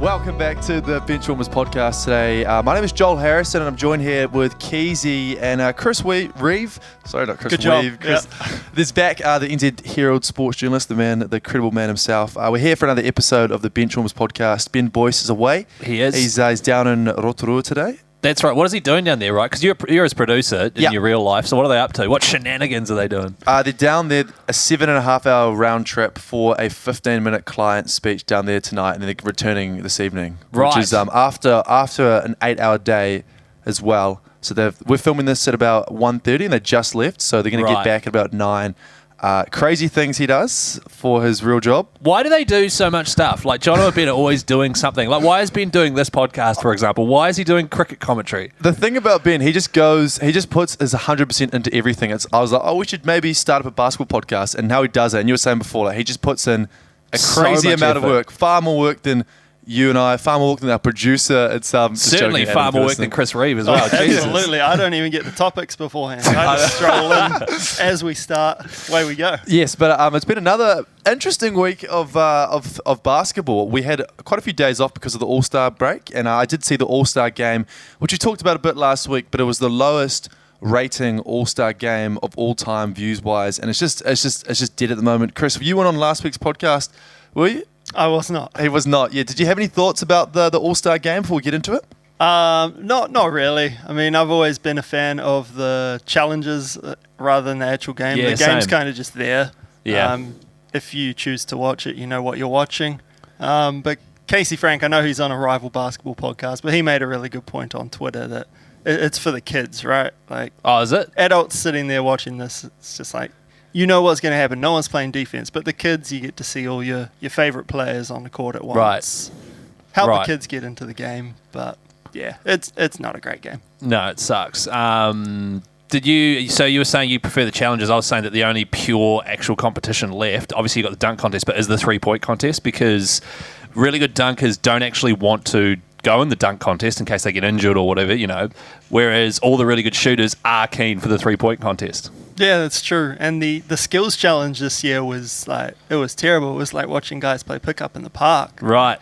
Welcome back to the Benchwarmers Podcast today. My name is Joel Harrison, and I'm joined here with Keezy and Chris Reive. Sorry, not Chris Good job. Weave. Chris. Yeah. There's back the NZ Herald sports journalist, the credible man himself. We're here for another episode of the Benchwarmers Podcast. Ben Boyce is away. He is. He's down in Rotorua today. That's right. What is he doing down there, right? Because you're his producer in your real life. So what are they up to? What shenanigans are they doing? They're down there, a 7.5 hour round trip for a 15-minute client speech down there tonight, and then they're returning this evening. Right. Which is after an 8-hour day as well. So we're filming this at about 1:30, and they just left. So they're going to get back at about 9. Crazy things he does for his real job. Why do they do so much stuff? Like, John and Ben are always doing something. Like, why has Ben doing this podcast, for example? Why is he doing cricket commentary? The thing about Ben, he just puts his 100% into everything. I was like, we should maybe start up a basketball podcast, and how he does it. And you were saying before, like, he just puts in a crazy amount of work, far more work than you and I, far more work than our producer. It's certainly far more work than Chris Reive as well. Absolutely. I don't even get the topics beforehand. I just stroll in as we start. Away we go. Yes, but it's been another interesting week of basketball. We had quite a few days off because of the All-Star break, and I did see the All-Star game, which we talked about a bit last week, but it was the lowest rating All-Star game of all time views-wise, and it's just dead at the moment. Chris, you went on last week's podcast, were you? I was not. He was not. Yeah. Did you have any thoughts about the All-Star game before we get into it? Not really. I mean, I've always been a fan of the challenges rather than the actual game. Yeah, the game's same. kind of just there. Yeah. If you choose to watch it, you know what you're watching. But Casey Frank, I know he's on a rival basketball podcast, but he made a really good point on Twitter that it's for the kids, right? Like, oh, is it? Adults sitting there watching this, it's just like, you know what's going to happen. No one's playing defense, but the kids, you get to see all your favorite players on the court at once. Right. Help the kids get into the game, but yeah, it's not a great game. No, it sucks. So you were saying you prefer the challenges. I was saying that the only pure actual competition left, obviously you got the dunk contest, but is the 3-point contest, because really good dunkers don't actually want to go in the dunk contest in case they get injured or whatever, whereas all the really good shooters are keen for the 3-point contest. Yeah, that's true. And the skills challenge this year was like, it was terrible. It was like watching guys play pickup in the park. Right.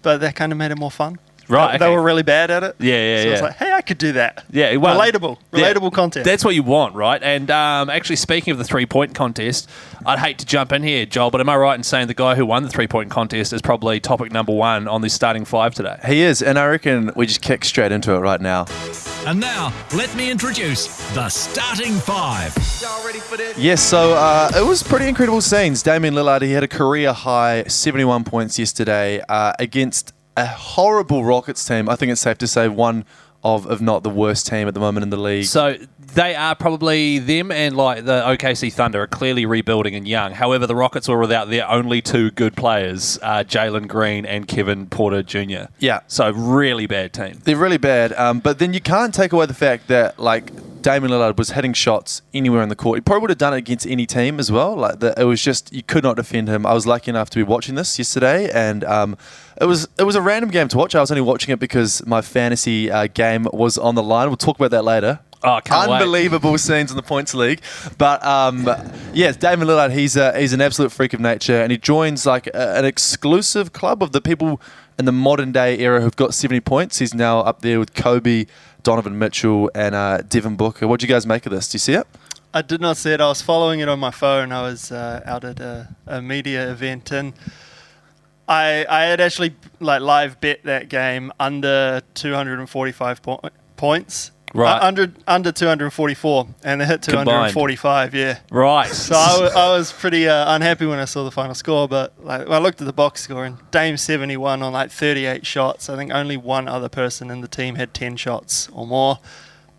But that kind of made it more fun. Right. They were really bad at it. Yeah. So it's like, hey, I could do that. Yeah. Well, relatable content. That's what you want, right? And actually, speaking of the 3-point contest, I'd hate to jump in here, Joel, but am I right in saying the guy who won the 3-point contest is probably topic number 1 on the starting 5 today? He is, and I reckon we just kick straight into it right now. And now, let me introduce the starting 5. Y'all ready for this? Yes, so it was pretty incredible scenes. Damian Lillard, he had a career-high 71 points yesterday against a horrible Rockets team. I think it's safe to say one of, if not the worst team at the moment in the league. So they are probably, them and like the OKC Thunder are clearly rebuilding and young. However, the Rockets were without their only 2 good players, Jalen Green and Kevin Porter Jr. Yeah. So really bad team. They're really bad, but then you can't take away the fact that Damian Lillard was hitting shots anywhere in the court. He probably would have done it against any team as well. It was just, you could not defend him. I was lucky enough to be watching this yesterday, and it was a random game to watch. I was only watching it because my fantasy game was on the line. We'll talk about that later. Oh, can't wait. Unbelievable scenes in the points league. But yes, Damian Lillard, he's an absolute freak of nature, and he joins an exclusive club of the people in the modern day era who've got 70 points. He's now up there with Kobe, Donovan Mitchell, and Devin Booker. What do you guys make of this? Do you see it? I did not see it. I was following it on my phone. I was out at a media event, and I had actually live bet that game under 245 points. Right. Under 244, and they hit 245, combined. yeah. Right. So I was pretty unhappy when I saw the final score, but I looked at the box score, and Dame 71 on 38 shots. I think only one other person in the team had 10 shots or more.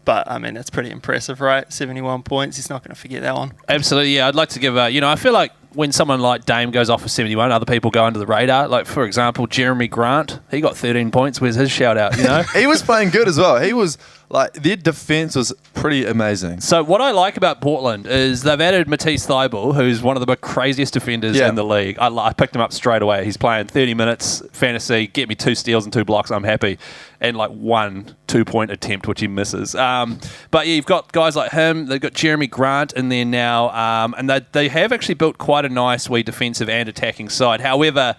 But, I mean, that's pretty impressive, right? 71 points. He's not going to forget that one. Absolutely, yeah. I'd like to give I feel like when someone like Dame goes off for 71, other people go under the radar. Like, for example, Jeremy Grant, he got 13 points. Where's his shout-out, He was playing good as well. He was, their defense was pretty amazing. So what I like about Portland is they've added Matisse Thybulle, who's one of the craziest defenders in the league. I picked him up straight away. He's playing 30 minutes, fantasy, get me 2 steals and 2 blocks, I'm happy. And 1 2-point attempt, which he misses. But yeah, you've got guys like him. They've got Jeremy Grant in there now. And they have actually built quite a nice wee defensive and attacking side. However,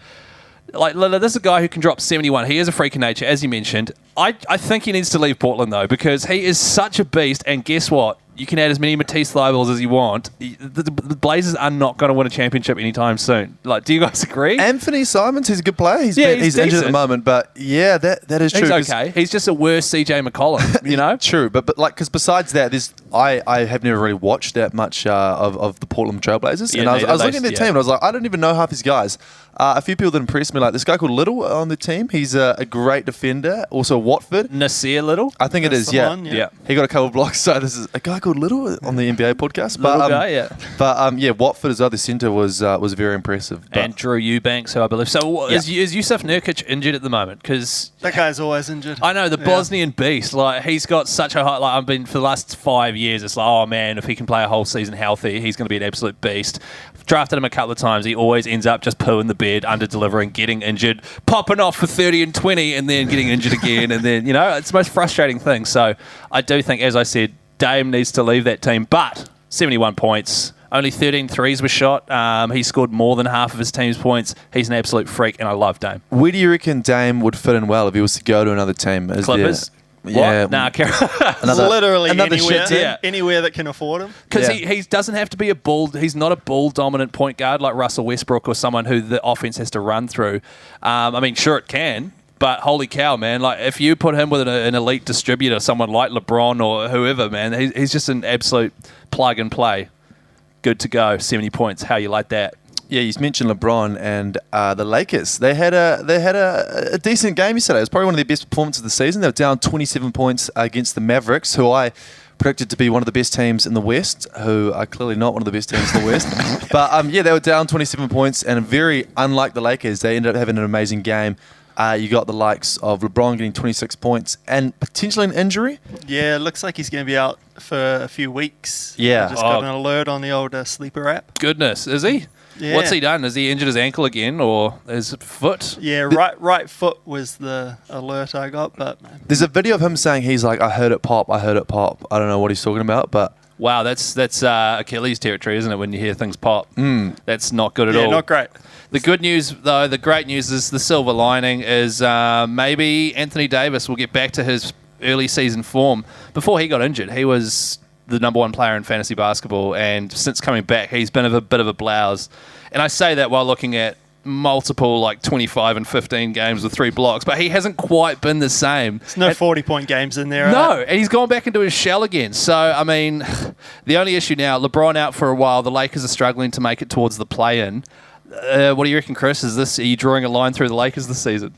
Like, this is a guy who can drop 71. He is a freak of nature, as you mentioned. I think he needs to leave Portland, though, because he is such a beast. And guess what? You can add as many Matisse Thybulls as you want. The Blazers are not going to win a championship anytime soon. Like, do you guys agree? Anthony Simons, he's a good player. He's injured at the moment, but yeah, that is true. He's okay. He's just a worse CJ McCollum, you know? True, but like, because besides that, I have never really watched that much of the Portland Trailblazers, and I was looking at their team, and I was like, I don't even know half these guys. A few people that impressed me, like this guy called Little on the team. He's a great defender. Also Watford. Nasir Little? I think That's it is, yeah. one, yeah. He got a couple of blocks. So this is a guy called Little on the NBA podcast. Little guy, yeah. But yeah, Watford as other centre was very impressive. And Drew Eubanks, who I believe. So is Yusuf Nurkic injured at the moment? Because that guy's always injured. I know, the Bosnian beast. Like, he's got such a high... Like, I've been for the last 5 years, it's like, oh man, if he can play a whole season healthy, he's going to be an absolute beast. Drafted him a couple of times. He always ends up just pooing the bed, under-delivering, getting injured, popping off for 30 and 20, and then getting injured again. And then, it's the most frustrating thing. So I do think, as I said, Dame needs to leave that team. But 71 points, only 13 threes were shot. He scored more than half of his team's points. He's an absolute freak, and I love Dame. Where do you reckon Dame would fit in well if he was to go to another team? Clippers? Yeah. What? Nah, literally another anywhere, shit team. anywhere that can afford him. Because he doesn't have to be he's not a ball-dominant point guard like Russell Westbrook or someone who the offense has to run through. I mean, sure it can, but holy cow, man. Like, if you put him with an elite distributor, someone like LeBron or whoever, man, he's just an absolute plug-and-play. Good to go, 70 points. How you like that? Yeah, you mentioned LeBron and the Lakers. They had a decent game yesterday. It was probably one of their best performances of the season. They were down 27 points against the Mavericks, who I predicted to be one of the best teams in the West, who are clearly not one of the best teams in the West. But yeah, they were down 27 points, and very unlike the Lakers, they ended up having an amazing game. You got the likes of LeBron getting 26 points and potentially an injury. Yeah, it looks like he's going to be out for a few weeks. Yeah. I just got an alert on the old sleeper app. Goodness, is he? Yeah. What's he done? Has he injured his ankle again or his foot? Yeah, right foot was the alert I got. But there's a video of him saying he's like, I heard it pop. I don't know what he's talking about, but... Wow, that's Achilles territory, isn't it, when you hear things pop? That's not good at all. Yeah, not great. The good news, though, the great news is the silver lining is maybe Anthony Davis will get back to his early season form. Before he got injured, he was the number one player in fantasy basketball, and since coming back, he's been a bit of a blouse. And I say that while looking at multiple, like 25 and 15 games with 3 blocks, but he hasn't quite been the same. There's no 40-point games in there. No, and he's gone back into his shell again. So, I mean, the only issue now, LeBron out for a while, the Lakers are struggling to make it towards the play-in. What do you reckon, Chris? Are you drawing a line through the Lakers this season?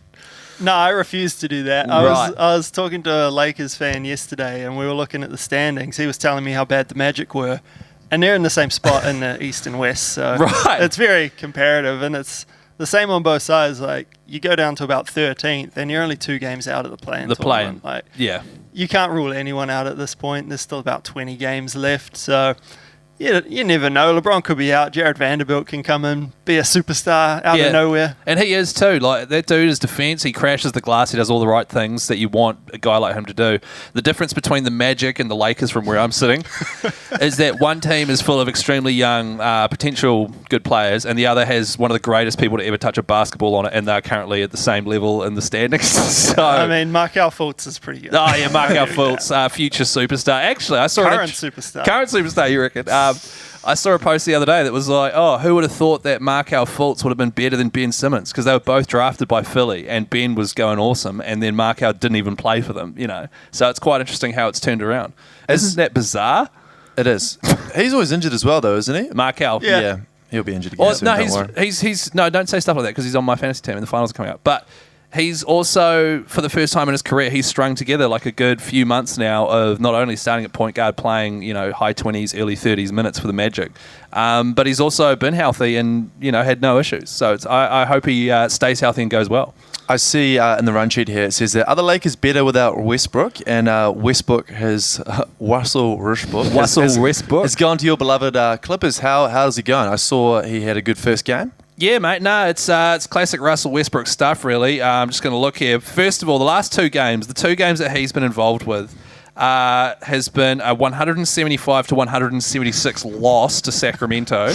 No, I refuse to do that. I was talking to a Lakers fan yesterday, and we were looking at the standings. He was telling me how bad the Magic were, and they're in the same spot in the East and West. So it's very comparative, and it's the same on both sides. Like, you go down to about 13th, and you're only 2 games out of the play-in. Like, yeah, you can't rule anyone out at this point. There's still about 20 games left, so. Yeah, you never know. LeBron could be out. Jared Vanderbilt can come in, be a superstar out of nowhere. And he is too. Like, that dude is defense. He crashes the glass. He does all the right things that you want a guy like him to do. The difference between the Magic and the Lakers from where I'm sitting is that one team is full of extremely young, potential good players, and the other has one of the greatest people to ever touch a basketball on it, and they're currently at the same level in the standings. So, I mean, Markelle Fultz is pretty good. Oh, yeah, Markelle Fultz, future superstar. Actually, I saw Current superstar, you reckon? I saw a post the other day that was like, oh, who would have thought that Markelle Fultz would have been better than Ben Simmons? Because they were both drafted by Philly, and Ben was going awesome, and then Markelle didn't even play for them, So it's quite interesting how it's turned around. Isn't that bizarre? It is. He's always injured as well, though, isn't he? Markelle. Yeah. He'll be injured again soon, no, don't say stuff like that, because he's on my fantasy team and the finals are coming up. But he's also, for the first time in his career, he's strung together like a good few months now of not only starting at point guard, playing, high 20s, early 30s minutes for the Magic, but he's also been healthy and, had no issues. So I hope he stays healthy and goes well. I see in the run sheet here, it says that are the Lakers better without Westbrook? And Westbrook has Russell Westbrook has gone to your beloved Clippers. How's he going? I saw he had a good first game. Yeah, mate. No, it's classic Russell Westbrook stuff, really. I'm just going to look here. First of all, the last 2 games, the 2 games that he's been involved with, has been a 175 to 176 loss to Sacramento,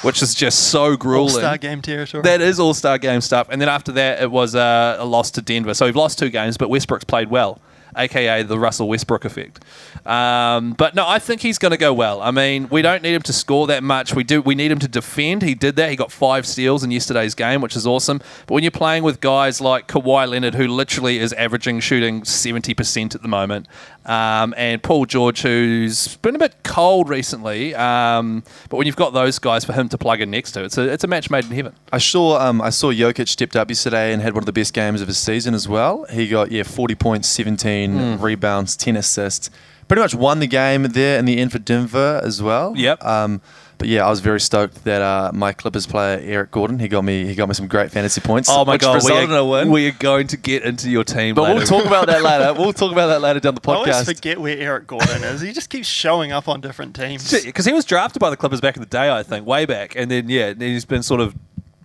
which is just so grueling. All-Star game territory. That is All-Star game stuff. And then after that, it was a loss to Denver. So we've lost 2 games, but Westbrook's played well, a.k.a. the Russell Westbrook effect. But no, I think he's going to go well. I mean, we don't need him to score that much. We need him to defend. He did that. He got 5 steals in yesterday's game, which is awesome. But when you're playing with guys like Kawhi Leonard, who literally is averaging shooting 70% at the moment, and Paul George, who's been a bit cold recently, but when you've got those guys for him to plug in next to, it's a match made in heaven. I saw Jokic stepped up yesterday and had one of the best games of his season as well. He got 40 points, 17 rebounds, 10 assists. Pretty much won the game there in the end for Denver as well. Yep. But yeah, I was very stoked that my Clippers player Eric Gordon, he got me some great fantasy points. Oh my God, resulted in a win. We are going to get into your team, but later. we'll talk about that later. We'll talk about that later down the I always podcast. forget where Eric Gordon is. He just keeps showing up on different teams. Because he was drafted by the Clippers back in the day, I think, way back, and then he's been sort of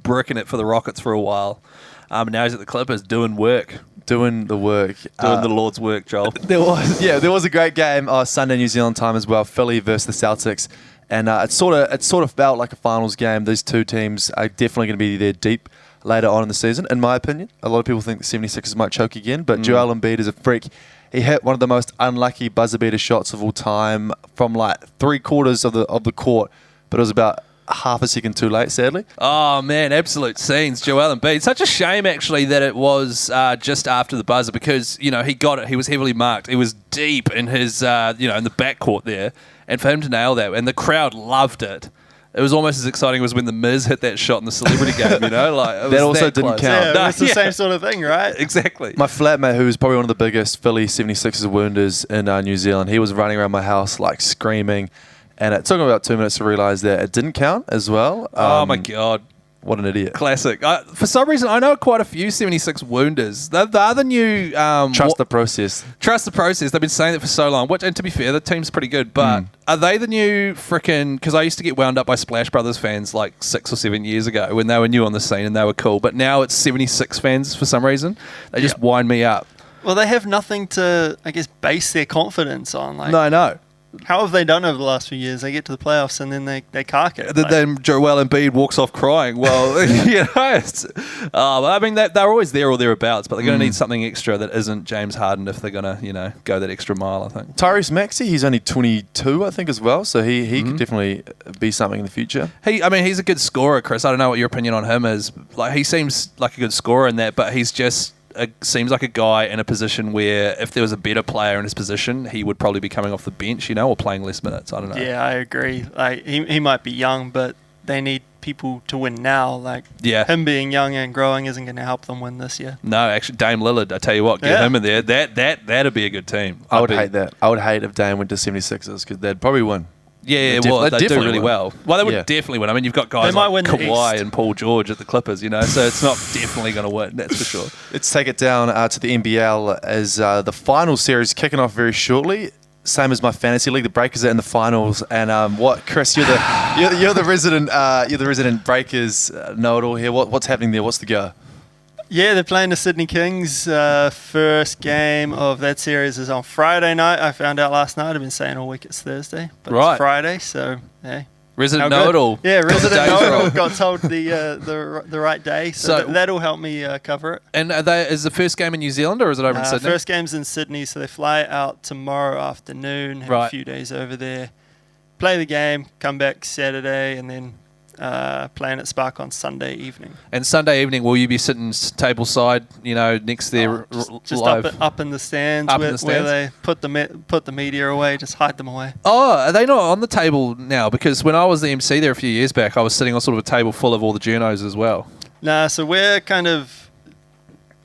bricking it for the Rockets for a while. Now he's at the Clippers doing work. Doing the work. Doing the Lord's work, Joel. There was a great game Sunday New Zealand time as well, Philly versus the Celtics. And it sort of felt like a finals game. These two teams are definitely going to be there deep later on in the season, in my opinion. A lot of people think the 76ers might choke again, but Joel Embiid is a freak. He hit one of the most unlucky buzzer beater shots of all time from like 3/4 of the court, but it was about half a second too late, sadly. Oh, man, absolute scenes. Joel Embiid. Such a shame, actually, that it was just after the buzzer because, he got it. He was heavily marked. It was deep in his, in the backcourt there. And for him to nail that, and the crowd loved it. It was almost as exciting as when the Miz hit that shot in the celebrity game, Like, that also didn't close. count. Yeah, No, it's the same sort of thing, right? Exactly. My flatmate, who's probably one of the biggest Philly 76ers wounders in New Zealand, he was running around my house like screaming. And it took him about 2 minutes to realise that it didn't count as well. Oh, my God. What an idiot. Classic. For some reason, I know quite a few 76 wounders. They're the new... Trust the process. Trust the process. They've been saying that for so long. And to be fair, the team's pretty good. But are they the new frickin'... Because I used to get wound up by Splash Brothers fans like 6 or 7 years ago when they were new on the scene and they were cool. But now it's 76 fans for some reason. They just wind me up. Well, they have nothing to, I guess, base their confidence on. Like, No. how have they done over the last few years? They get to the playoffs and then they cark it. Then Joel Embiid walks off crying. Well, I mean, they're always there or thereabouts, but they're going to need something extra that isn't James Harden if they're going to, go that extra mile, I think. Tyrese Maxey, he's only 22, I think, as well, so he could definitely be something in the future. He's a good scorer, Chris. I don't know what your opinion on him is. Like, he seems like a good scorer in that, but he's just... seems like a guy in a position where if there was a better player in his position, he would probably be coming off the bench, or playing less minutes. I don't know. Yeah, I agree. Like he might be young, but they need people to win now. Like him being young and growing isn't going to help them win this year. No, actually, Dame Lillard, I tell you what, get him in there. That'd be a good team. I would hate that. I would hate if Dame went to 76ers because they'd probably win. Yeah, they do really well. Well, they would definitely win. I mean, you've got guys like Kawhi and Paul George at the Clippers, so it's not definitely going to win, that's for sure. Let's take it down to the NBL as the final series kicking off very shortly. Same as my fantasy league, the Breakers are in the finals. And Chris, you're the resident Breakers know-it-all here. What's happening there? What's the go? Yeah, they're playing the Sydney Kings. First game of that series is on Friday night. I found out last night. I've been saying all week it's Thursday, but it's Friday, so hey. Resident know-it-all. Yeah, resident know-it-all. Got told the right day, so that'll help me cover it. And is the first game in New Zealand or is it over in Sydney? First game's in Sydney, so they fly out tomorrow afternoon, have a few days over there, play the game, come back Saturday, and then playing at Spark on Sunday evening. And Sunday evening, will you be sitting table side, next there just live? up in the stands, where they put the media away, just hide them away. Oh, are they not on the table now? Because when I was the MC there a few years back, I was sitting on sort of a table full of all the journos as well. Nah, so we're kind of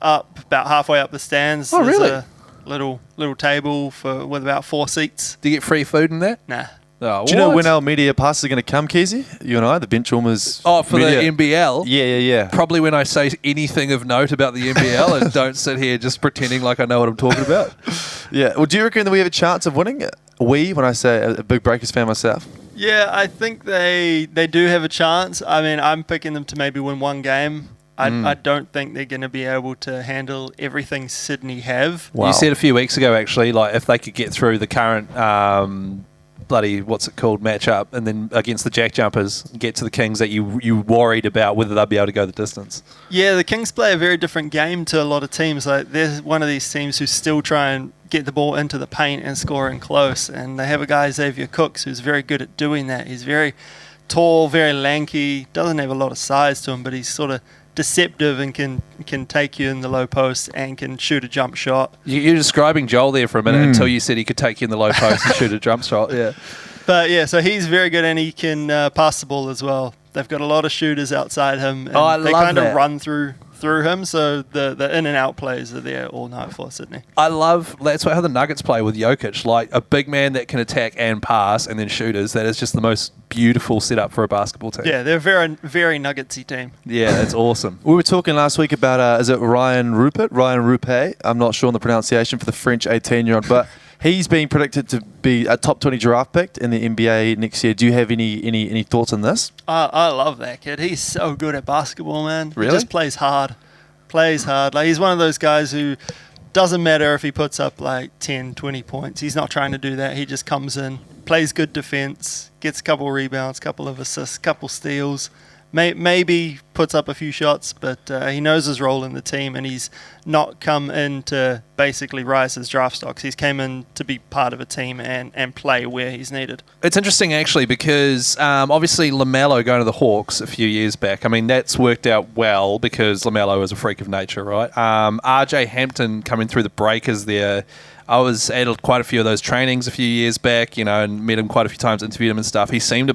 up about halfway up the stands. Oh, There's really? a little table with about 4 seats. Do you get free food in there? Nah. Oh, do you know when our media pass is going to come, Keezy? You and I, the Benchwarmers. Oh, for media. the NBL? Yeah. Probably when I say anything of note about the NBL and don't sit here just pretending like I know what I'm talking about. Yeah. Well, do you reckon that we have a chance of winning? When I say a big Breakers fan myself. Yeah, I think they do have a chance. I mean, I'm picking them to maybe win one game. I don't think they're going to be able to handle everything Sydney have. Wow. You said a few weeks ago, actually, like if they could get through the current matchup, and then against the Jack Jumpers, get to the Kings, that you worried about whether they'll be able to go the distance. Yeah, the Kings play a very different game to a lot of teams. Like they're one of these teams who still try and get the ball into the paint and score in close. And they have a guy, Xavier Cooks, who's very good at doing that. He's very tall, very lanky, doesn't have a lot of size to him, but he's sort of deceptive and can take you in the low post and can shoot a jump shot. You're describing Joel there for a minute until you said he could take you in the low post and shoot a jump shot. Yeah. But yeah, so he's very good and he can pass the ball as well. They've got a lot of shooters outside him. And they kind of run through him, so the in and out plays are there all night for Sydney. That's how the Nuggets play with Jokic, like a big man that can attack and pass, and then shooters. That is just the most beautiful setup for a basketball team. Yeah, they're a very, very Nuggetsy team. Yeah, that's awesome. We were talking last week about, is it Ryan Rupe? I'm not sure on the pronunciation for the French 18-year-old, but he's being predicted to be a top 20 draft pick in the NBA next year. Do you have any thoughts on this? I love that kid. He's so good at basketball, man. Really? He just plays hard. Like he's one of those guys who doesn't matter if he puts up like 10, 20 points. He's not trying to do that. He just comes in, plays good defense, gets a couple rebounds, couple of assists, couple steals. Maybe puts up a few shots, but he knows his role in the team, and he's not come in to basically rise his draft stocks. He's came in to be part of a team and play where he's needed. It's interesting, actually, because obviously LaMelo going to the Hawks a few years back, I mean, that's worked out well because LaMelo is a freak of nature, right? RJ Hampton coming through the Breakers there. I was at quite a few of those trainings a few years back, and met him quite a few times, interviewed him and stuff. He seemed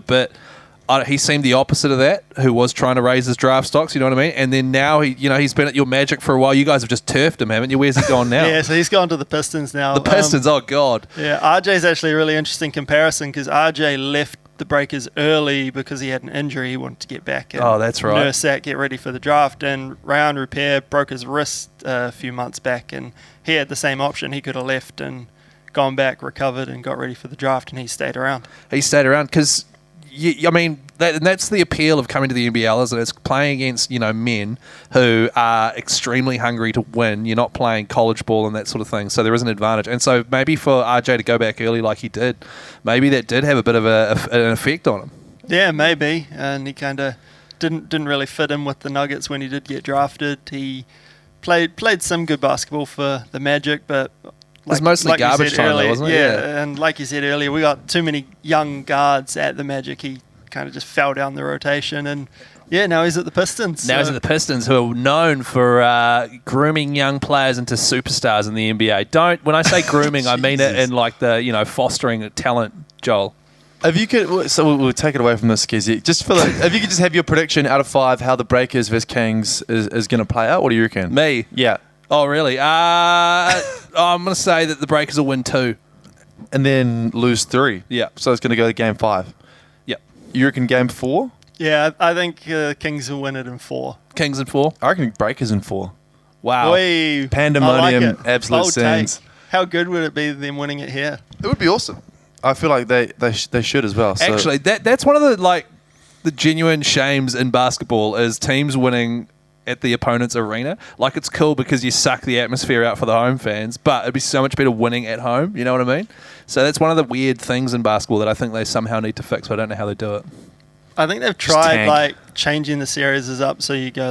the opposite of that, who was trying to raise his draft stocks, you know what I mean? And then now he's been at your Magic for a while. You guys have just turfed him, haven't you? Where's he gone now? Yeah, so he's gone to the Pistons now. The Pistons, oh God. Yeah, RJ's actually a really interesting comparison because RJ left the Breakers early because he had an injury. He wanted to get back and that's right. nurse that, get ready for the draft. And Ryan Rupe broke his wrist a few months back, and he had the same option. He could have left and gone back, recovered, and got ready for the draft, and he stayed around. He stayed around because... I mean, that's the appeal of coming to the NBL, isn't it? It's playing against, men who are extremely hungry to win. You're not playing college ball and that sort of thing, so there is an advantage. And so maybe for RJ to go back early like he did, maybe that did have a bit of an effect on him. Yeah, maybe. And he kind of didn't really fit in with the Nuggets when he did get drafted. He played some good basketball for the Magic, but... It was mostly garbage time, earlier, wasn't it? Yeah, and like you said earlier, we got too many young guards at the Magic. He kind of just fell down the rotation, and now he's at the Pistons. Now he's at the Pistons, who are known for grooming young players into superstars in the NBA. When I say grooming, I mean it in like the fostering talent, Joel. If you could, so we'll take it away from this, Kizzy. If you could just have your prediction out of 5 how the Breakers vs Kings is going to play out, what do you reckon? Me? Yeah. Oh, really? I'm going to say that the Breakers will win 2. And then lose 3. Yeah. So it's going to go to game 5. Yep. You reckon game 4? Yeah, I think Kings will win it in 4. Kings in 4? I reckon Breakers in 4. Wow. Oy, Pandemonium, I like it. absolute Bold scenes. take. How good would it be them winning it here? It would be awesome. I feel like they should as well. So. Actually, that's one of the genuine shames in basketball is teams winning at the opponent's arena. Like, it's cool because you suck the atmosphere out for the home fans, but it'd be so much better winning at home, you know what I mean? So that's one of the weird things in basketball that I think they somehow need to fix, but I don't know how they do it. I think they've tried changing the series up so you go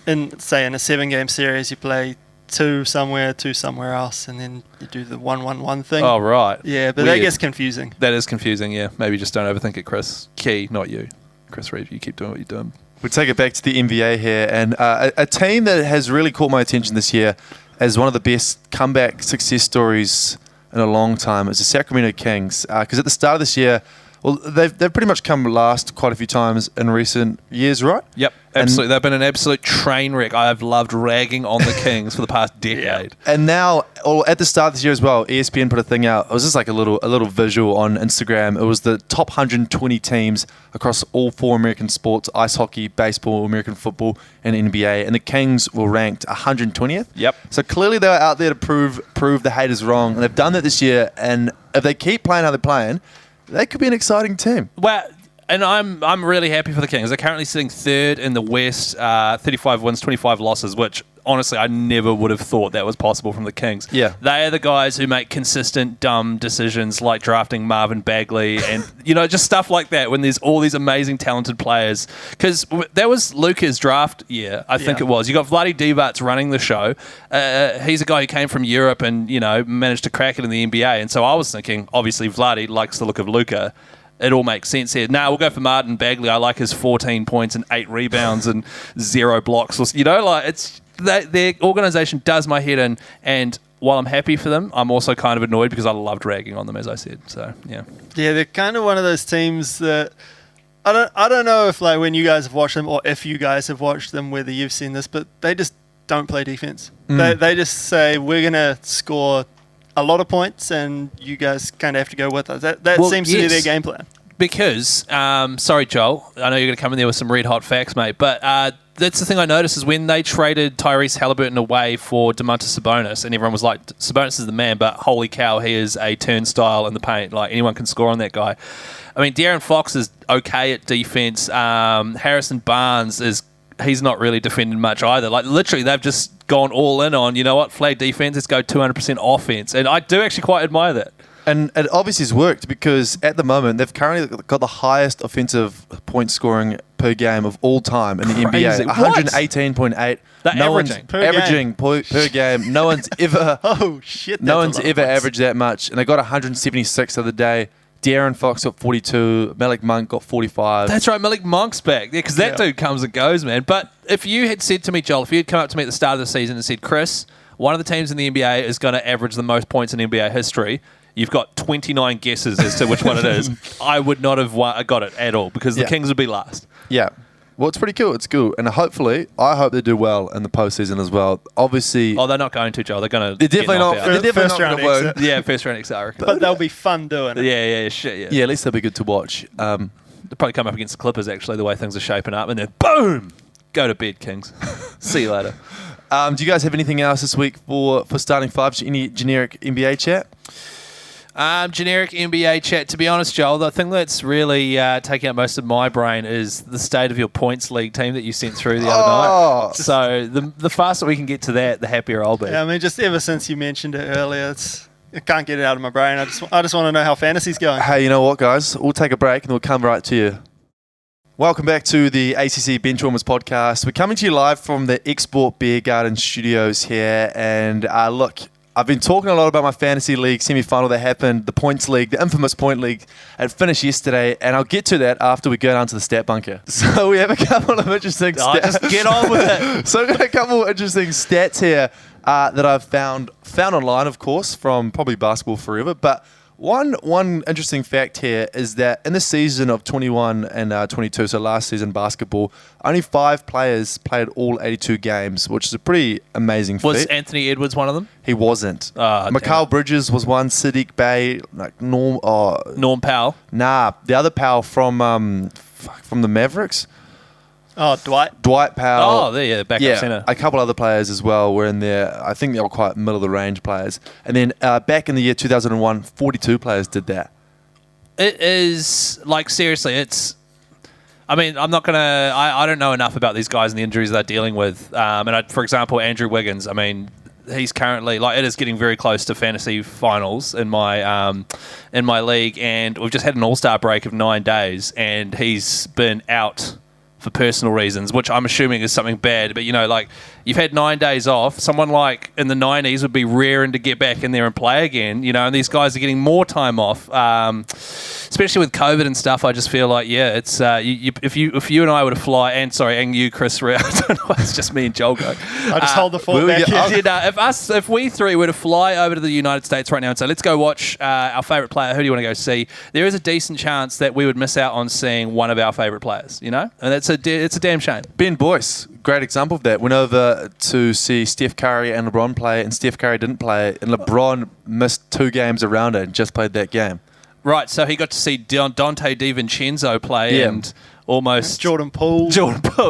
in a 7-game series you play 2 somewhere, 2 somewhere else, and then you do the 1-1-1 thing. Oh, right. Yeah, but weird. that gets confusing. That is confusing, yeah. Maybe just don't overthink it, Chris. Key, not you. Chris Reive, you keep doing what you're doing. We'll take it back to the NBA here, and a team that has really caught my attention this year as one of the best comeback success stories in a long time is the Sacramento Kings. Because at the start of this year, well, they've pretty much come last quite a few times in recent years, right? Yep, absolutely. They've been an absolute train wreck. I've loved ragging on the Kings for the past decade. And now, at the start of this year as well, ESPN put a thing out. It was just like a little visual on Instagram. It was the top 120 teams across all 4 American sports: ice hockey, baseball, American football, and NBA. And the Kings were ranked 120th. Yep. So clearly they were out there to prove the haters wrong, and they've done that this year. And if they keep playing how they're playing, they could be an exciting team. Well, And I'm really happy for the Kings. They're currently sitting third in the West, 35 wins, 25 losses, which honestly I never would have thought that was possible from the Kings. Yeah. They are the guys who make consistent dumb decisions like drafting Marvin Bagley and, just stuff like that when there's all these amazing talented players. Because that was Luca's draft year, I think it was. You got Vlade Divac running the show. He's a guy who came from Europe and, managed to crack it in the NBA. And so I was thinking, obviously, Vlade likes the look of Luca. It all makes sense here. Now we'll go for Martin Bagley. I like his 14 points and 8 rebounds and 0 blocks. It's their organisation does my head in. And while I'm happy for them, I'm also kind of annoyed because I love dragging on them, as I said. So yeah, they're kind of one of those teams that I don't know if when you guys have watched them or if you guys have watched them whether you've seen this, but they just don't play defense. They just say we're gonna score a lot of points, and you guys kind of have to go with us. That seems to be their game plan. Because, sorry, Joel, I know you're going to come in there with some red hot facts, mate, but that's the thing I noticed is when they traded Tyrese Halliburton away for Domantas Sabonis, and everyone was like, Sabonis is the man, but holy cow, he is a turnstile in the paint. Like, anyone can score on that guy. I mean, De'Aaron Fox is okay at defense. Harrison Barnes he's not really defending much either. Like, literally, they've just gone all in on, flag defense, let's go 200% offense. And I do actually quite admire that. And it obviously has worked because at the moment, they've currently got the highest offensive point scoring per game of all time in the NBA. 118.8. They're averaging per game. No one's ever averaged that much. And they got 176 the other day. De'Aaron Fox got 42. Malik Monk got 45. That's right, Malik Monk's back. Yeah, because that dude comes and goes, man. But if you had said to me, Joel, if you had come up to me at the start of the season and said, Chris, one of the teams in the NBA is going to average the most points in NBA history, you've got 29 guesses as to which one it is. I would not have got it at all because the Kings would be last. Yeah. Well, it's pretty cool. It's cool. And hopefully, I hope they do well in the postseason as well. Obviously... Oh, they're not going to, Joel. They're going to They're definitely not. They're definitely not going to win. Yeah, first round exit, I reckon. But they'll be fun doing it. Yeah, shit, yeah. Yeah, at least they'll be good to watch. They'll probably come up against the Clippers, actually, the way things are shaping up. And then, boom! Go to bed, Kings. See you later. Do you guys have anything else this week for starting five? Any generic NBA chat? Generic NBA chat. To be honest, Joel, the thing that's really taking up most of my brain is the state of your points league team that you sent through the other night. So the faster we can get to that, the happier I'll be. Yeah, I mean, just ever since you mentioned it earlier, I can't get it out of my brain. I just want to know how fantasy's going. Hey, you know what, guys? We'll take a break and we'll come right to you. Welcome back to the ACC Benchwarmers Podcast. We're coming to you live from the Export Beer Garden studios here. And look, I've been talking a lot about my fantasy league semi-final that happened, the points league, the infamous point league. It finished yesterday, and I'll get to that after we go down to the stat bunker. So we have a couple of interesting stats. Just get on with it. So we've got a couple of interesting stats here that I've found online, of course, from probably Basketball Forever. But one interesting fact here is that in the season of 21 and 22, so last season basketball, only 5 players played all 82 games, which is a pretty amazing feat. Was Anthony Edwards one of them? He wasn't. Mikal Bridges was one. Sadiq Bey, Norm Powell. Nah, the other Powell from the Mavericks. Oh, Dwight Powell. Oh, there, backup center. A couple other players as well were in there. I think they were quite middle of the range players. And then back in the year 2001, 42 players did that. It is, seriously, it's... I mean, I'm not going to... I don't know enough about these guys and the injuries they're dealing with. For example, Andrew Wiggins, I mean... He's currently it is getting very close to fantasy finals in my league, and we've just had an All-Star break of 9 days, and he's been out for personal reasons, which I'm assuming is something bad. But you've had 9 days off. Someone like in the 90s would be raring to get back in there and play again. And these guys are getting more time off, especially with COVID and stuff. I just feel like it's if you and I were to fly, and you, Chris, I don't know, it's just me and Joel go. I just hold the fort back here. If we three were to fly over to the United States right now and say, let's go watch our favourite player, who do you want to go see? There is a decent chance that we would miss out on seeing one of our favourite players, and it's a damn shame. Ben Boyce, great example of that. Went over to see Steph Curry and LeBron play, and Steph Curry didn't play, and LeBron missed 2 games around it and just played that game. Right, so he got to see Dante DiVincenzo play and almost... Jordan Poole,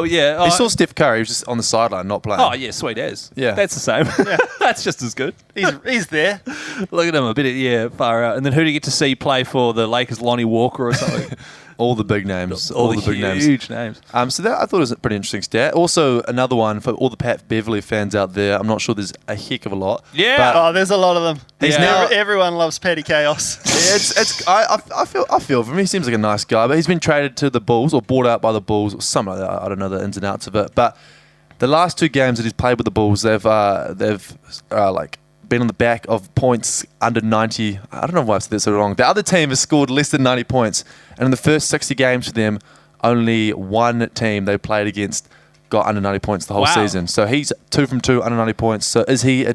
yeah. He saw Steph Curry, he was just on the sideline, not playing. Oh, yeah, sweet as. Yeah. That's the same. Yeah. That's just as good. He's there. Look at him, a bit, far out. And then who do you get to see play for the Lakers, Lonnie Walker or something? All the big names. All the big huge names. So that I thought was a pretty interesting stat. Also, another one for all the Pat Beverley fans out there. I'm not sure there's a heck of a lot. Yeah. But There's a lot of them. He's now- Everyone loves Petty Chaos. I feel for him. He seems like a nice guy, but he's been traded to the Bulls or bought out by the Bulls or something like that. I don't know the ins and outs of it. But the last 2 games that he's played with the Bulls, they've like been on the back of points under 90. I don't know why I said this so wrong. The other team has scored less than 90 points, and in the first 60 games for them, only one team they played against got under 90 points the whole season. So he's 2 from 2 under 90 points. So is he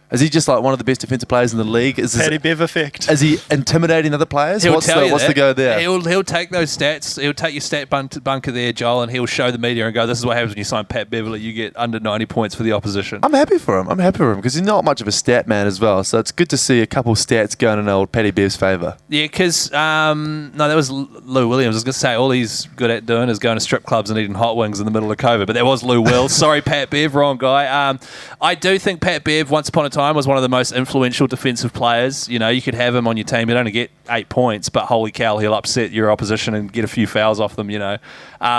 is he just like one of the best defensive players in the league? Patty Bev effect. Is he intimidating other players? He'll What's tell you the that. go there? He'll take those stats. He'll take your stat bunker there, Joel, and he'll show the media and go, "This is what happens when you sign Pat Beverley. You get under 90 points for the opposition." I'm happy for him because he's not much of a stat man as well. So it's good to see a couple stats going in old Patty Bev's favour. Yeah, because no, that was Lou Williams. I was going to say all he's good at doing is going to strip clubs and eating hot wings in the middle of COVID. But that was Lou Will. Sorry, Pat Bev, wrong guy. I do think Pat Bev, once upon a time, was one of the most influential defensive players. You know, you could have him on your team. He'd only get 8 points, but holy cow, he'll upset your opposition and get a few fouls off them, you know.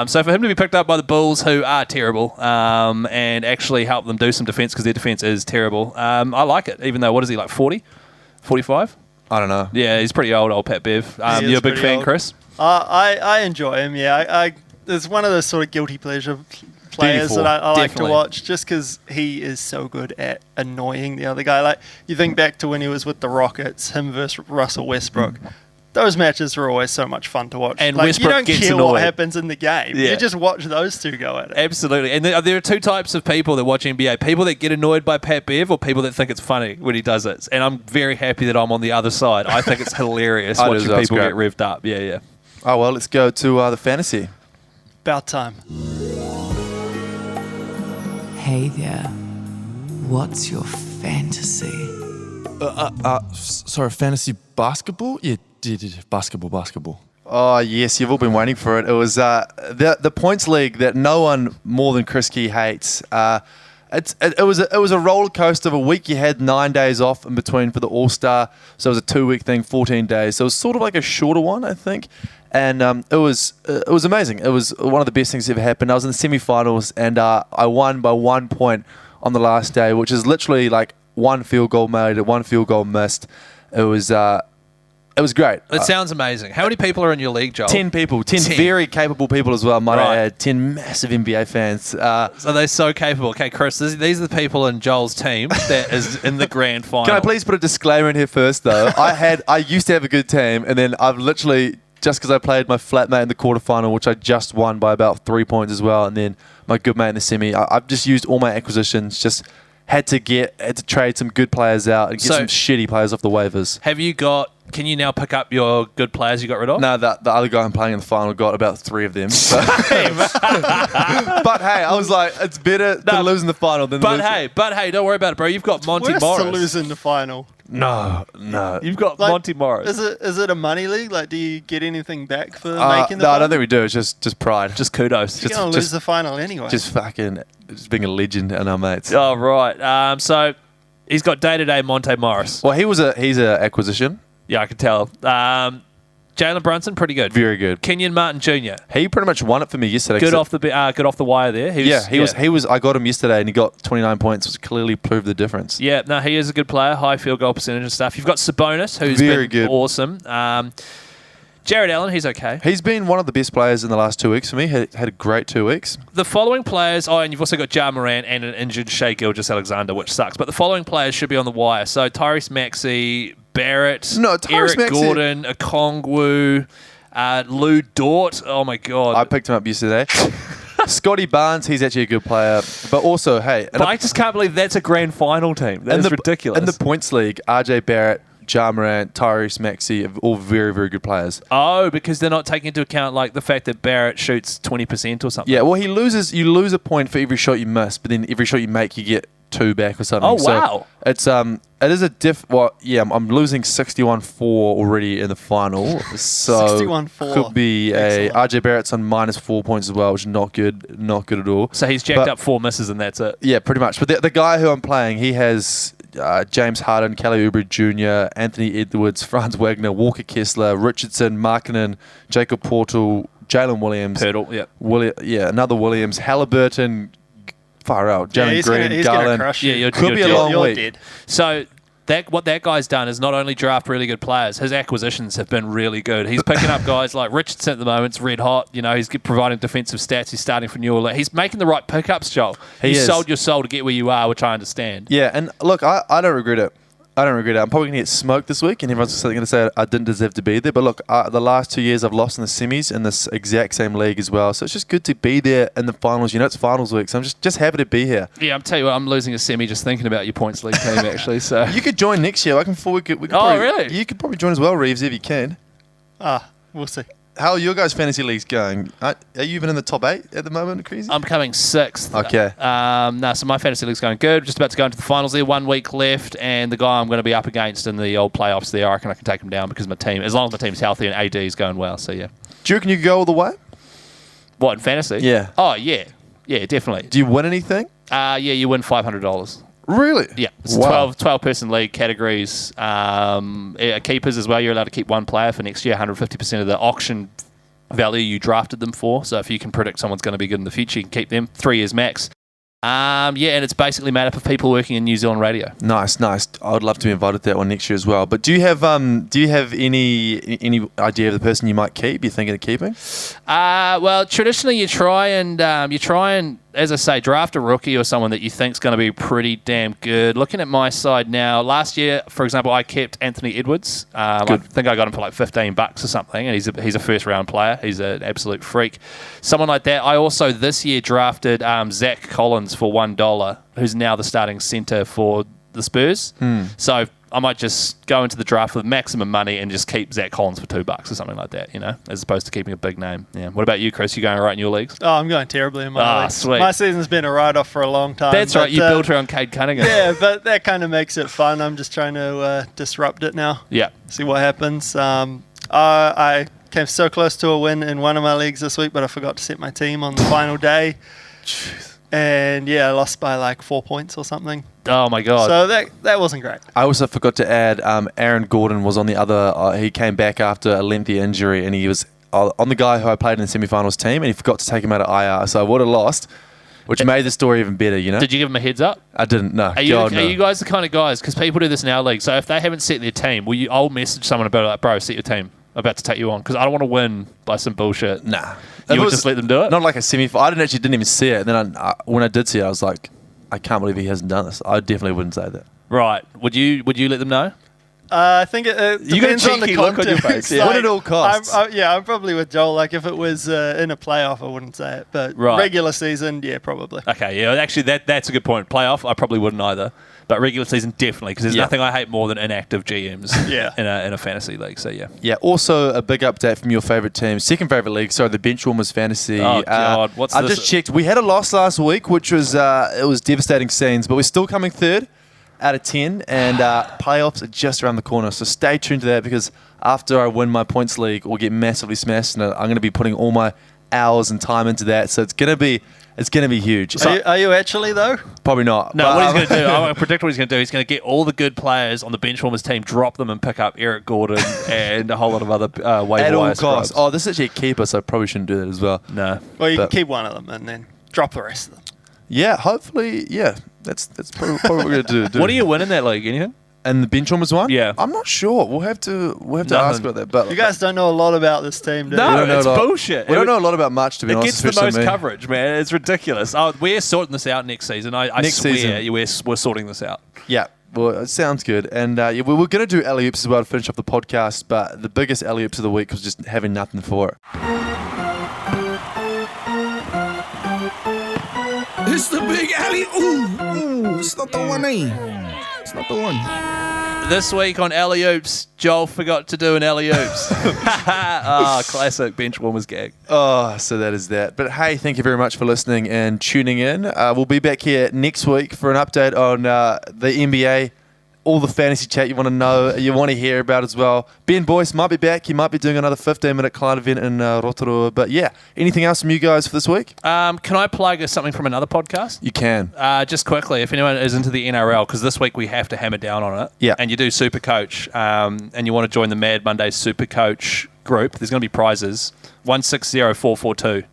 So for him to be picked up by the Bulls, who are terrible, and actually help them do some defense, because their defense is terrible, I like it, even though, what is he, like 40? 45? I don't know. Yeah, he's pretty old Pat Bev. He You're is a big pretty fan, old. Chris? I enjoy him, yeah. It's one of those sort of guilty pleasure players that I like to Definitely. watch, just because he is so good at annoying the other guy. Like, you think back to when he was with the Rockets, him versus Russell Westbrook. Those matches were always so much fun to watch. And like, Westbrook you don't gets care annoyed. what happens in the game. Yeah. You just watch those two go at it. Absolutely. And there are 2 types of people that watch NBA. People that get annoyed by Pat Bev, or people that think it's funny when he does it. And I'm very happy that I'm on the other side. I think it's hilarious I do watching as well. It's people great. get revved up. Yeah. Oh, well, let's go to the fantasy. About time. Hey there, what's your fantasy? Sorry, fantasy basketball? Yeah, basketball. Oh, yes, you've all been waiting for it. It was the points league that no one more than Chris Key hates. It was a roller coaster of a week. You had 9 days off in between for the All-Star, so it was a 2-week thing, 14 days. So it was sort of like a shorter one, I think. And it was amazing. It was one of the best things that ever happened. I was in the semi-finals, and I won by 1 point on the last day, which is literally like 1 field goal made, 1 field goal missed. It was great. It sounds amazing. How many people are in your league, Joel? 10 people, 10 very capable people as well, might I add. 10 massive NBA fans. So they're so capable. Okay, Chris, these are the people in Joel's team that is in the grand final. Can I please put a disclaimer in here first, though? I used to have a good team, and then I've literally, just because I played my flatmate in the quarterfinal, which I just won by about 3 points as well, and then my good mate in the semi, I've just used all my acquisitions, just had to trade some good players out and get some shitty players off the waivers. Can you now pick up your good players you got rid of? No, the other guy I'm playing in the final got about 3 of them. So. But hey, I was like, it's better to lose in the final than lose. But hey, don't worry about it, bro. You've got Monty Worse Morris. to lose in the final. No. You've got Like, Monty Morris. Is it a money league? Like, do you get anything back for making the no, final? I don't think we do. It's just pride. Just kudos. You're going to lose the final anyway. Just being a legend and our mates. Oh, right. So he's got day-to-day Monte Morris. Well, he's a acquisition. Yeah, I can tell. Jalen Brunson, pretty good. Very good. Kenyon Martin Jr. He pretty much won it for me yesterday. Good off the wire there. He was. I got him yesterday, and he got 29 points, which clearly proved the difference. Yeah, no, he is a good player. High field goal percentage and stuff. You've got Sabonis, who's Very been good. awesome. Jared Allen, he's okay. He's been one of the best players in the last 2 weeks for me. Had a great 2 weeks. The following players, and you've also got Ja Morant and an injured Shai Gilgeous-Alexander, which sucks. But the following players should be on the wire. So Tyrese Maxey, Barrett, Eric Gordon, Okongwu, Lou Dort. Oh my God! I picked him up yesterday. Scotty Barnes, he's actually a good player. But also, hey, but I just can't believe that's a grand final team. That's ridiculous. In the points league, RJ Barrett, Ja Morant, Tyrese Maxey are all very, very good players. Oh, because they're not taking into account like the fact that Barrett shoots 20% or something. Yeah, well, you lose a point for every shot you miss, but then every shot you make, you get 2 back or something. Oh, wow. So it is a I'm losing 61-4 already in the final. So 61-4. could be Excellent. RJ Barrett's on -4 points as well, which is not good at all. So he's jacked up 4 misses and that's it. Yeah, pretty much. But the guy who I'm playing, he has James Harden, Kelly Oubre Jr., Anthony Edwards, Franz Wagner, Walker Kessler, Richardson, Markkanen, Jacob Portal, Jalen Williams. Pirtle, another Williams, Halliburton, far out. Jalen Green, he's gonna Garland. crush you. Could be a long You're week. dead. So what that guy's done is not only draft really good players, his acquisitions have been really good. He's picking up guys like Richardson at the moment. It's red hot. You know, he's providing defensive stats. He's starting for New Orleans. He's making the right pickups, Joel. He You is. sold your soul to get where you are, which I understand. Yeah, and look, I don't regret it. I'm probably going to get smoked this week, and everyone's going to say I didn't deserve to be there. But look, the last 2 years I've lost in the semis in this exact same league as well. So it's just good to be there in the finals. You know, it's finals week, so I'm just happy to be here. Yeah, I'm telling you what, I'm losing a semi just thinking about your points league team, actually. So You could join next year. We could really? You could probably join as well, Reeves, if you can. We'll see. How are your guys' fantasy leagues going? Are you even in the top 8 at the moment, Crazy? I'm coming 6th. Okay. So my fantasy league's going good. Just about to go into the finals there. 1 week left, and the guy I'm going to be up against in the old playoffs there, I reckon I can take him down because my team, as long as my team's healthy and AD is going well. So yeah. Do you reckon you could go all the way? What, in fantasy? Yeah. Oh yeah, definitely. Do you win anything? You win $500. Really? Yeah, it's Wow. a 12 person league categories. Keepers as well. You're allowed to keep one player for next year. 150% of the auction value you drafted them for. So if you can predict someone's going to be good in the future, you can keep them 3 years max. And it's basically made up of people working in New Zealand radio. Nice. I would love to be invited to that one next year as well. But do you have any idea of the person you might keep? You're thinking of keeping? Well, traditionally you try and as I say, draft a rookie or someone that you think's going to be pretty damn good. Looking at my side now, last year, for example, I kept Anthony Edwards. I think I got him for like $15 or something, and he's a first round player. He's an absolute freak. Someone like that. I also this year drafted Zach Collins for $1, who's now the starting centre for the Spurs. So I might just go into the draft with maximum money and just keep Zach Collins for $2 or something like that, as opposed to keeping a big name. Yeah. What about you, Chris? You going all right in your leagues? Oh, I'm going terribly in my leagues. Sweet. My season's been a write-off for a long time. That's right. You built around Cade Cunningham. Yeah, but that kind of makes it fun. I'm just trying to disrupt it now. Yeah. See what happens. I came so close to a win in one of my leagues this week, but I forgot to set my team on the final day. And I lost by like 4 points or something. Oh my God. So that wasn't great. I also forgot to add Aaron Gordon was on the other. He came back after a lengthy injury, and he was on the guy who I played in the semi-finals team, and he forgot to take him out of IR. So I would have lost, which made the story even better, Did you give him a heads up? I didn't, no. Are you guys the kind of guys, because people do this in our league, so if they haven't set their team, I'll message someone about it, like, bro, set your team. I'm about to take you on, because I don't want to win by some bullshit. Nah. You would just let them do it? Not like a semi-final. I didn't even see it. And then when I did see it, I was like, I can't believe he hasn't done this. I definitely wouldn't say that. Right. Would you let them know? I think it depends on the cheeky look on your context. face, yeah. Win at all costs. I'm probably with Joel. Like if it was in a playoff, I wouldn't say it. But regular season, probably. Okay, yeah. Actually, that's a good point. Playoff, I probably wouldn't either. But regular season, definitely, because there's nothing I hate more than inactive GMs in a fantasy league. So, yeah. Yeah, also a big update from your favourite team. Second favourite league, the Benchwarmers Fantasy. Oh, God. What's this? I just checked. We had a loss last week, which was it was devastating scenes, but we're still coming third out of 10, and playoffs are just around the corner. So stay tuned to that, because after I win my points league, we'll get massively smashed, and I'm going to be putting all my hours and time into that. So it's going to be huge. So, Are you actually though? probably not. No, but, what he's going to do, I predict what he's going to do. He's going to get all the good players on the Benchwarmers team, drop them, and pick up Eric Gordon and a whole lot of other waiver at all wire costs. scrubs. Oh, this is actually a keeper, so I probably shouldn't do that as well. No. Well, you can But- keep one of them and then drop the rest of them. Yeah, hopefully, That's probably what we're going to do. What do you win in that league? Anything? And the Benchwarmers one? Yeah. I'm not sure. We'll have to ask about that. But You guys don't know a lot about this team, do you? No, don't know it's a lot. bullshit. we don't know a lot about much, to be It honest. gets the especially most me. coverage, man. It's ridiculous. We're sorting this out next season. I Next swear season. we're sorting this out. Yeah. Well, it sounds good. And we were going to do alley-oops as well to finish off the podcast, but the biggest alley-oops of the week was just having nothing for it. It's the big alley. Ooh, it's not the one, It's not the one. This week on Alley Oops, Joel forgot to do an Alley Oops. Classic Benchwarmers gag. Oh, so that is that. But hey, thank you very much for listening and tuning in. We'll be back here next week for an update on the NBA all the fantasy chat you want to know, you want to hear about as well. Ben Boyce might be back. He might be doing another 15-minute client event in Rotorua. But yeah, anything else from you guys for this week? Can I plug something from another podcast? You can. Just quickly, if anyone is into the NRL, because this week we have to hammer down on it. Yeah. And you do Super Coach, and you want to join the Mad Monday Super Coach group, there's going to be prizes. 160442.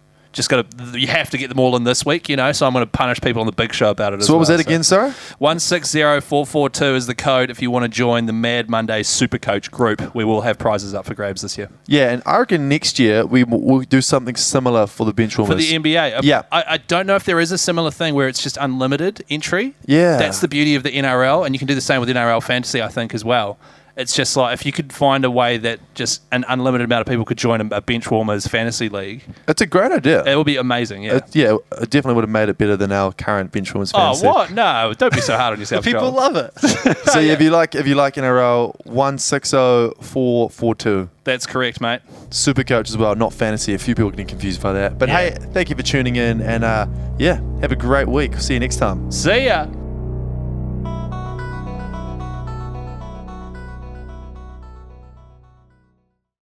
You have to get them all in this week, so I'm going to punish people on the big show about it as well. So what was that again, sorry? 160442 is the code if you want to join the Mad Monday Super Coach group. We will have prizes up for grabs this year. Yeah, and I reckon next year we'll do something similar for the Benchwarmers. For the NBA? Yeah. I don't know if there is a similar thing where it's just unlimited entry. Yeah. That's the beauty of the NRL, and you can do the same with NRL Fantasy, I think, as well. It's just like if you could find a way that just an unlimited amount of people could join a Benchwarmers fantasy league. It's a great idea. It would be amazing, yeah. It definitely would have made it better than our current Benchwarmers fantasy. Oh, what? No, don't be so hard on yourself, People Joel. love it. So if you like NRL, 160442. That's correct, mate. Super Coach as well, not fantasy. A few people getting confused by that. But hey, thank you for tuning in, and have a great week. See you next time. See ya.